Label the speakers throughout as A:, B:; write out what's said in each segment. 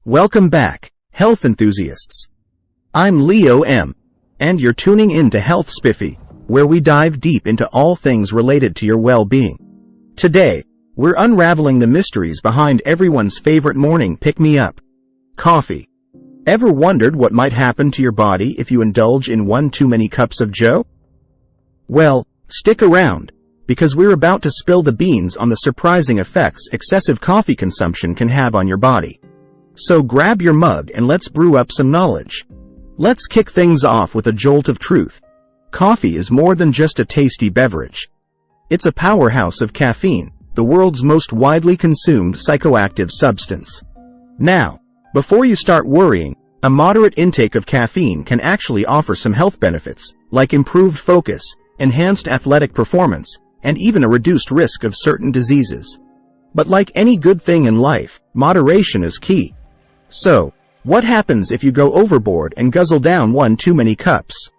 A: Welcome back, health enthusiasts. I'm Leo M., and you're tuning in to Health Spiffy, where we dive deep into all things related to your well-being. Today, we're unraveling the mysteries behind everyone's favorite morning pick-me-up: coffee. Ever wondered what might happen to your body if you indulge in one too many cups of joe? Well, stick around, because we're about to spill the beans on the surprising effects excessive coffee consumption can have on your body. So grab your mug and let's brew up some knowledge. Let's kick things off with a jolt of truth. Coffee is more than just a tasty beverage. It's a powerhouse of caffeine, the world's most widely consumed psychoactive substance. Now, before you start worrying, a moderate intake of caffeine can actually offer some health benefits, like improved focus, enhanced athletic performance, and even a reduced risk of certain diseases. But like any good thing in life, moderation is key. So, what happens if you go overboard and guzzle down one too many cups?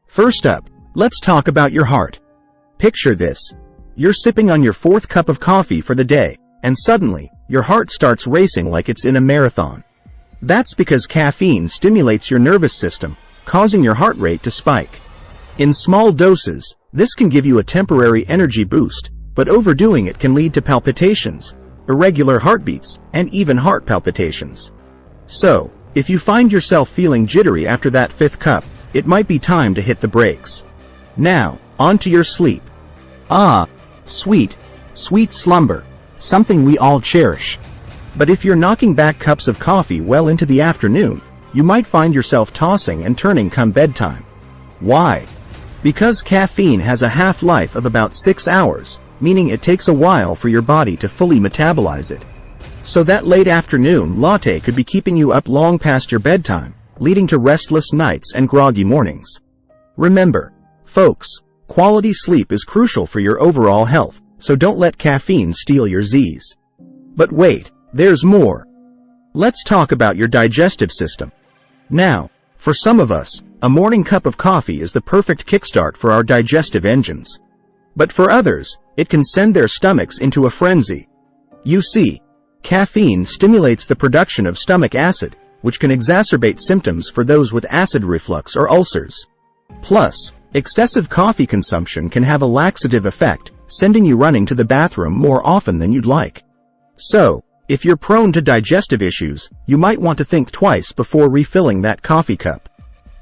A: First up, let's talk about your heart. Picture this. You're sipping on your fourth cup of coffee for the day, and suddenly, your heart starts racing like it's in a marathon. That's because caffeine stimulates your nervous system, causing your heart rate to spike. In small doses, this can give you a temporary energy boost, but overdoing it can lead to palpitations, irregular heartbeats, and even heart palpitations. So, if you find yourself feeling jittery after that fifth cup, it might be time to hit the brakes. Now, on to your sleep. Sweet slumber, something we all cherish. But if you're knocking back cups of coffee well into the afternoon, you might find yourself tossing and turning come bedtime. Why? Because caffeine has a half-life of about 6 hours, meaning it takes a while for your body to fully metabolize it. So that late afternoon latte could be keeping you up long past your bedtime, leading to restless nights and groggy mornings. Remember, folks, quality sleep is crucial for your overall health, so don't let caffeine steal your Z's. But wait, there's more. Let's talk about your digestive system. Now, for some of us, a morning cup of coffee is the perfect kickstart for our digestive engines. But for others, it can send their stomachs into a frenzy. You see, caffeine stimulates the production of stomach acid, which can exacerbate symptoms for those with acid reflux or ulcers. Plus, excessive coffee consumption can have a laxative effect, sending you running to the bathroom more often than you'd like. So, if you're prone to digestive issues, you might want to think twice before refilling that coffee cup.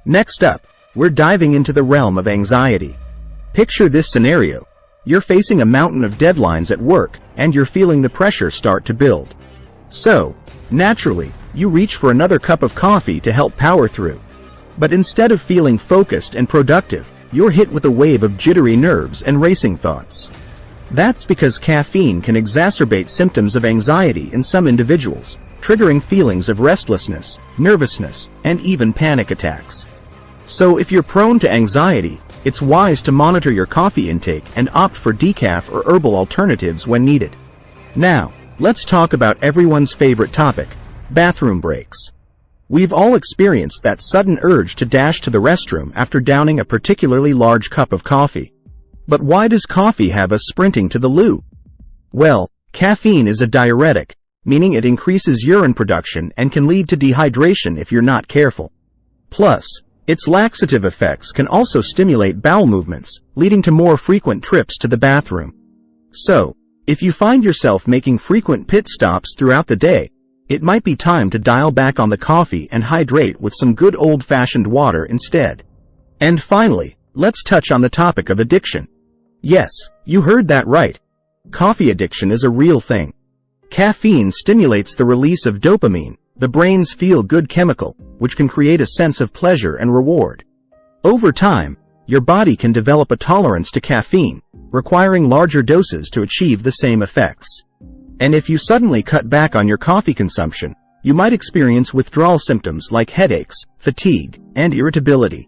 A: Next up, we're diving into the realm of anxiety. Picture this scenario. You're facing a mountain of deadlines at work, and you're feeling the pressure start to build. So, naturally, you reach for another cup of coffee to help power through. But instead of feeling focused and productive, you're hit with a wave of jittery nerves and racing thoughts. That's because caffeine can exacerbate symptoms of anxiety in some individuals, triggering feelings of restlessness, nervousness, and even panic attacks. So if you're prone to anxiety, it's wise to monitor your coffee intake and opt for decaf or herbal alternatives when needed. Now, let's talk about everyone's favorite topic: bathroom breaks. We've all experienced that sudden urge to dash to the restroom after downing a particularly large cup of coffee. But why does coffee have us sprinting to the loo? Well, caffeine is a diuretic, meaning it increases urine production and can lead to dehydration if you're not careful. Plus, its laxative effects can also stimulate bowel movements, leading to more frequent trips to the bathroom. So, if you find yourself making frequent pit stops throughout the day, it might be time to dial back on the coffee and hydrate with some good old-fashioned water instead. And finally, let's touch on the topic of addiction. Yes, you heard that right. Coffee addiction is a real thing. Caffeine stimulates the release of dopamine, the brain's feel-good chemical, which can create a sense of pleasure and reward. Over time, your body can develop a tolerance to caffeine, requiring larger doses to achieve the same effects. And if you suddenly cut back on your coffee consumption, you might experience withdrawal symptoms like headaches, fatigue, and irritability.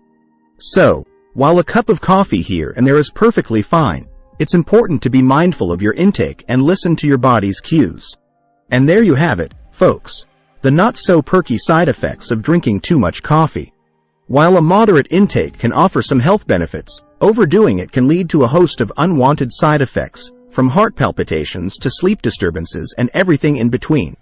A: So, while a cup of coffee here and there is perfectly fine, it's important to be mindful of your intake and listen to your body's cues. And there you have it, folks. The not-so-perky side effects of drinking too much coffee. While a moderate intake can offer some health benefits, overdoing it can lead to a host of unwanted side effects, from heart palpitations to sleep disturbances and everything in between.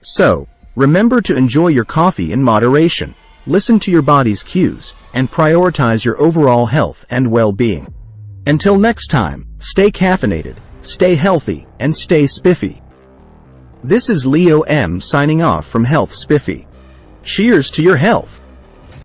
A: So, Remember to enjoy your coffee in moderation, listen to your body's cues, and prioritize your overall health and well-being. Until next time, stay caffeinated, stay healthy, and stay spiffy. This is Leo M signing off from Health Spiffy. Cheers to your health!